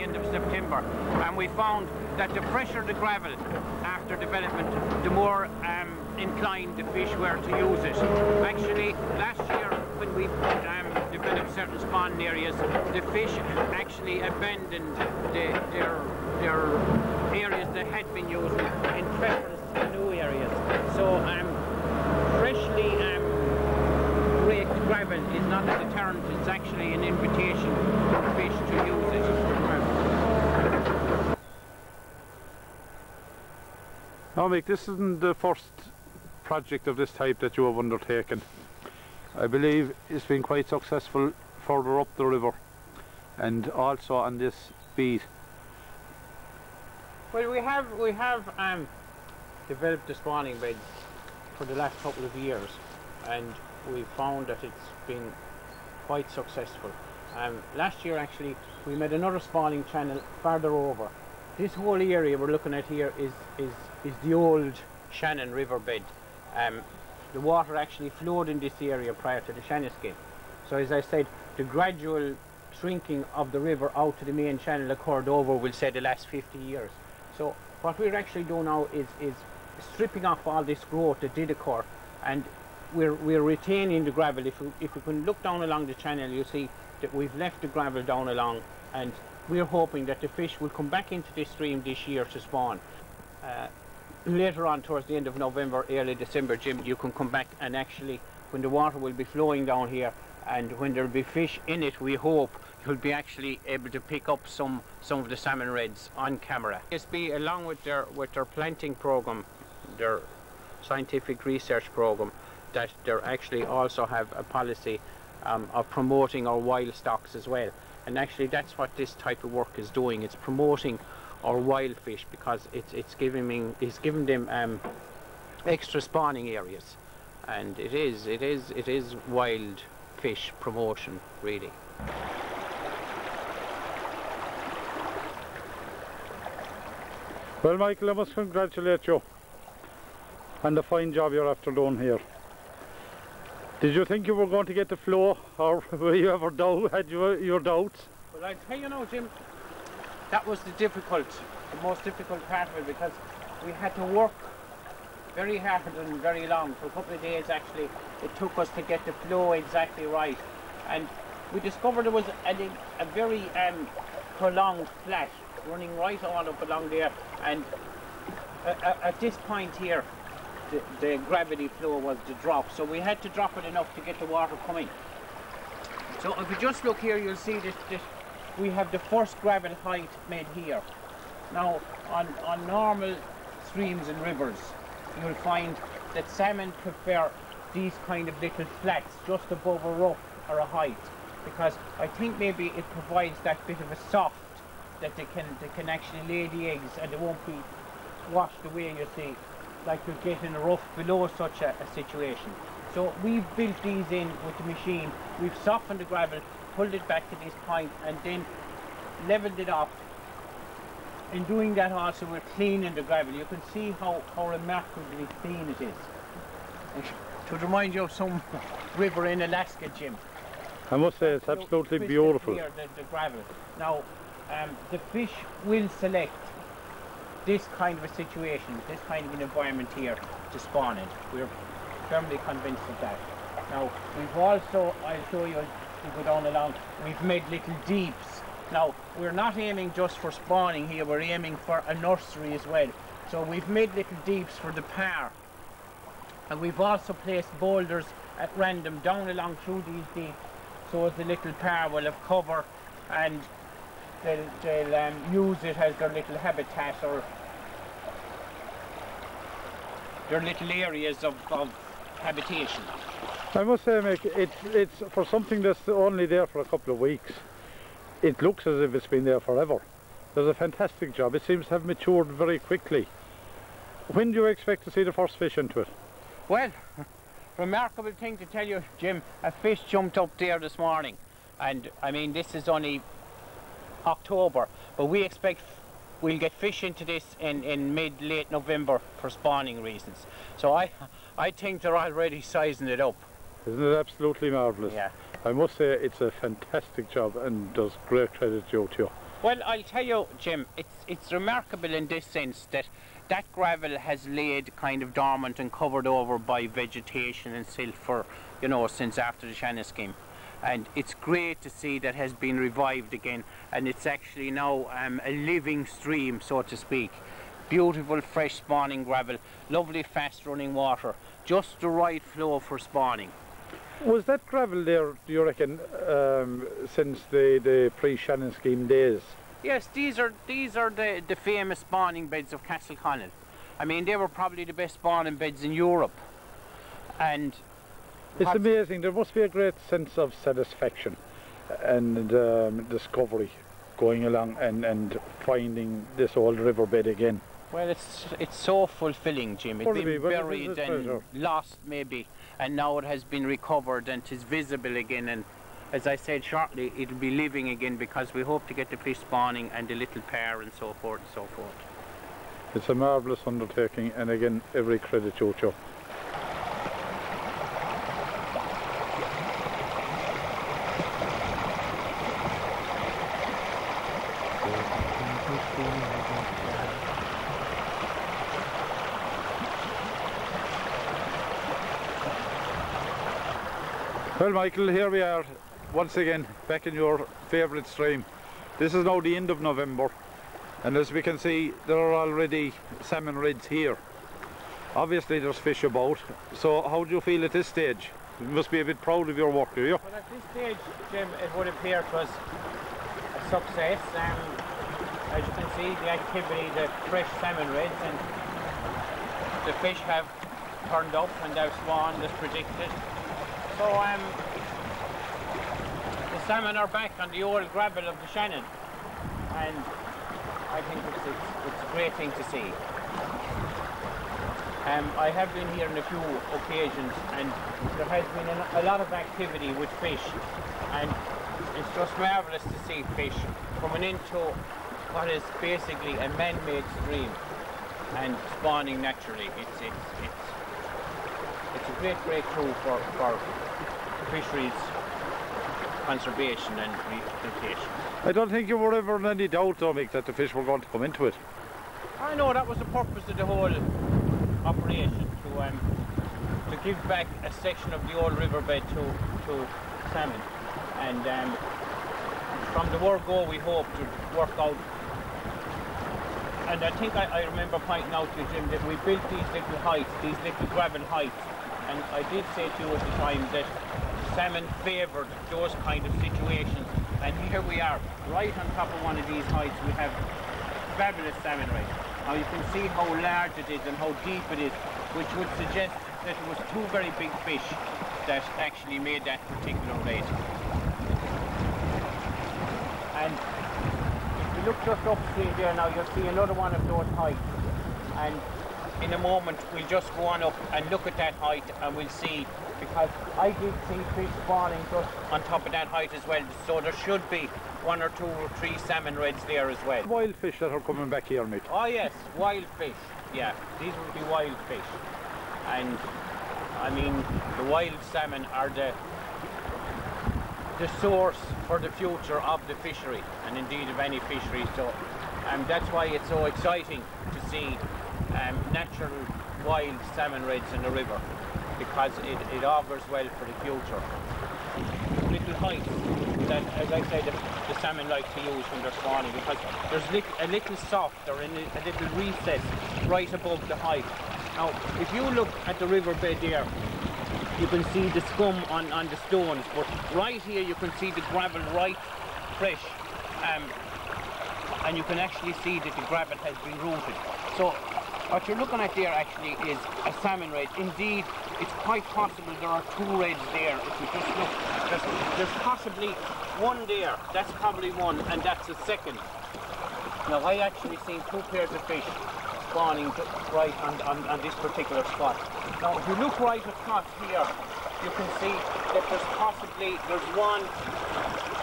end of September, and we found that the fresher the gravel after development, the more inclined the fish were to use it. Actually, last year when we developed certain spawning areas, the fish actually abandoned their areas they had been using in preference to new areas. So freshly raked gravel is not a deterrent, it's actually an invitation for fish to use it. Now Mick, this isn't the first project of this type that you have undertaken. I believe it's been quite successful further up the river and also on this beat. Well, we have developed the spawning beds for the last couple of years, and we found that it's been quite successful. Last year actually we made another spawning channel farther over. This whole area we're looking at here is the old Shannon River bed. The water actually flowed in this area prior to the Shannon Scheme. So as I said, the gradual shrinking of the river out to the main channel occurred over, we'll say, the last 50 years. So what we're actually doing now is stripping off all this growth that did occur, and we're retaining the gravel. If you can look down along the channel, you'll see that we've left the gravel down along, and we're hoping that the fish will come back into this stream this year to spawn. Later on, towards the end of November, early December, Jim, you can come back, and actually when the water will be flowing down here and when there'll be fish in it, we hope you'll be actually able to pick up some of the salmon reds on camera. SB, along with their planting program, their scientific research program, that they actually also have a policy of promoting our wild stocks as well. And actually that's what this type of work is doing. It's promoting our wild fish, because it's giving them extra spawning areas, and it is wild fish promotion, really. Well, Michael, I must congratulate you on the fine job you're after doing here. Did you think you were going to get the flow, or were you ever had your doubts? Well, I tell you now, Jim, that was the most difficult part of it, because we had to work very hard and very long. For a couple of days actually it took us to get the flow exactly right, and we discovered there was a very prolonged flat running right all up along there, and at this point here the gravity flow was to drop, so we had to drop it enough to get the water coming. So if you just look here, you'll see this we have the first gravel height made here. Now on normal streams and rivers, you'll find that salmon prefer these kind of little flats just above a rough or a height, because I think maybe it provides that bit of a soft that they can actually lay the eggs, and they won't be washed away, you see, like you get in a rough below such a situation. So we've built these in with the machine. We've softened the gravel, pulled it back to this point, and then leveled it off. In doing that also, we're cleaning the gravel. You can see how remarkably clean it is. To remind you of some river in Alaska, Jim. I must say it's absolutely beautiful. Here, the gravel. Now, the fish will select this kind of a situation, this kind of an environment here to spawn in. We're firmly convinced of that. Now, we've also, I'll show you as we go down along, we've made little deeps. Now, we're not aiming just for spawning here, we're aiming for a nursery as well. So we've made little deeps for the par. And we've also placed boulders at random down along through these deeps, so as the little par will have cover, and they'll use it as their little habitat, or their little areas of habitation. I must say, Mick, it's for something that's only there for a couple of weeks. It looks as if it's been there forever. There's a fantastic job. It seems to have matured very quickly. When do you expect to see the first fish into it? Well, remarkable thing to tell you, Jim, a fish jumped up there this morning, and I mean this is only October, but we expect we'll get fish into this in mid-late November for spawning reasons. So I think they're already sizing it up. Isn't it absolutely marvellous? Yeah. I must say it's a fantastic job and does great credit due to you. Well, I'll tell you, Jim, it's remarkable in this sense that that gravel has laid kind of dormant and covered over by vegetation and silt for, you know, since after the Shannon Scheme. And it's great to see that has been revived again, and it's actually now a living stream, so to speak. Beautiful fresh spawning gravel, lovely fast running water, just the right flow for spawning. Was that gravel there, do you reckon, since the pre-Shannon Scheme days? Yes, these are the famous spawning beds of Castleconnell. I mean, they were probably the best spawning beds in Europe. And it's amazing. There must be a great sense of satisfaction and discovery going along and finding this old riverbed again. Well, it's so fulfilling, Jim. It's been buried and lost maybe, and now it has been recovered and it is visible again. And as I said, shortly it'll be living again, because we hope to get the fish spawning and the little pair and so forth and so forth. It's a marvellous undertaking, and again, every credit to you. Well, Michael, here we are once again back in your favourite stream. This is now the end of November, and as we can see, there are already salmon reds here. Obviously there's fish about, so how do you feel at this stage? You must be a bit proud of your work, do you? Well, at this stage, Jim, it would appear it was a success. As you can see, the activity, the fresh salmon reds, and the fish have turned up and they've spawned as predicted. So the salmon are back on the old gravel of the Shannon, and I think it's a great thing to see. I have been here on a few occasions, and there has been a lot of activity with fish, and it's just marvellous to see fish coming into what is basically a man-made stream and spawning naturally. It's a great tool for fisheries conservation and rehabilitation. I don't think you were ever in any doubt, though, Mick, that the fish were going to come into it. I know that was the purpose of the whole operation, to give back a section of the old riverbed to salmon, and from the word go we hope to work out. And I think I remember pointing out to you, Jim, that we built these little heights, these little gravel heights, and I did say to you at the time that salmon favoured those kind of situations, and here we are, right on top of one of these heights. We have fabulous salmon rays. Now you can see how large it is and how deep it is, which would suggest that it was two very big fish that actually made that particular rate. And if you look just upstream there now, you'll see another one of those heights, and in a moment we'll just go on up and look at that height, and we'll see, because I did see fish spawning just on top of that height as well, so there should be 1 or 2 or 3 salmon reds there as well. Wild fish that are coming back here, Mick. Oh yes, wild fish, yeah, these would be wild fish. And I mean, the wild salmon are the source for the future of the fishery, and indeed of any fishery, so that's why it's so exciting to see natural wild salmon reds in the river, because it augurs well for the future. Little heights that, as I said, the salmon like to use when they're spawning, because there's a little soft or a little recess right above the height. Now, if you look at the riverbed there, you can see the scum on the stones, but right here you can see the gravel right fresh, and you can actually see that the gravel has been rooted. So what you're looking at there actually is a salmon red. Indeed, it's quite possible there are 2 reds there. If you just look, there's possibly one there. That's probably one, and that's a second. Now, I actually seen 2 pairs of fish spawning right on this particular spot. Now, if you look right across here, you can see that there's 1,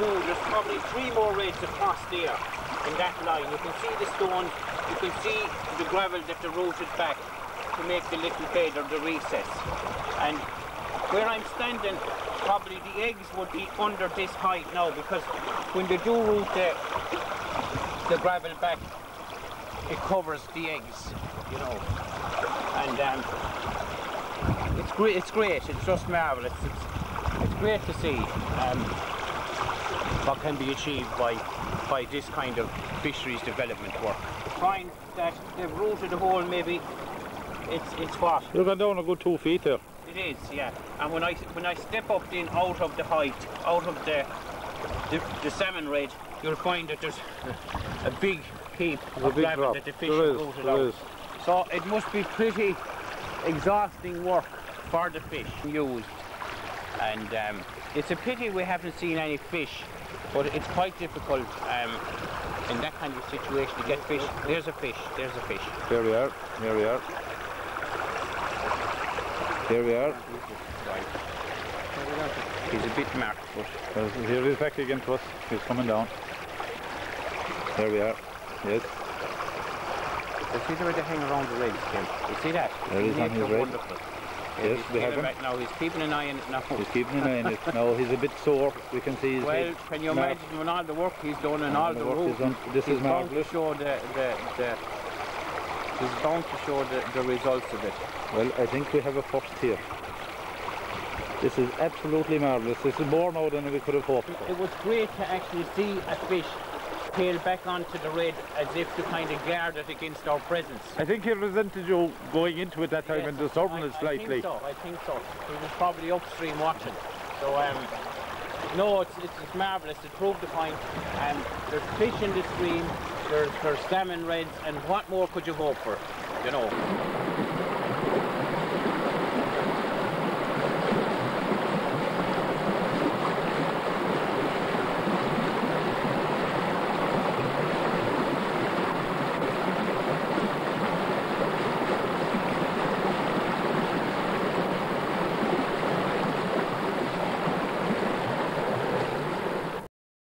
2, there's probably 3 more reds across there in that line. You can see the stones, you can see the gravel that they rooted back to make the little bed or the recess. And where I'm standing, probably the eggs would be under this height now, because when they do root the gravel back, it covers the eggs, you know, and it's great. It's just marvelous. It's great to see what can be achieved by this kind of fisheries development work. Find that they've rooted the hole. Maybe it's what? You've gone down a good 2 feet there. It is, yeah. And when I step up in out of the height, out of the salmon red, you'll find that there's a big heap of gravel that the fish have rooted out. So it must be pretty exhausting work for the fish used. And it's a pity we haven't seen any fish, but it's quite difficult in that kind of situation to get fish. There's a fish. There we are. Right. He's a bit marked, but here he's back again to us. He's coming down. There we are. Yes. You see the way they hang around the legs, Tim? You see that? There he's on his leg. Yes, we have him. Back now. He's keeping an eye on it now. He's keeping an eye on it. Now he's a bit sore. We can see his head. Well, can you imagine when all the work he's done and all the work this is marvellous. He's bound to show the results of it. Well, I think we have a first here. This is absolutely marvellous. This is more now than we could have hoped for. It was great to actually see a fish tail back onto the red as if to kind of guard it against our presence. I think he resented you going into it that time and disturbing it slightly. I think so. He was probably upstream watching. So, no, it's marvellous. It proved the point. There's fish in the stream, there's salmon reds, and what more could you hope for, you know?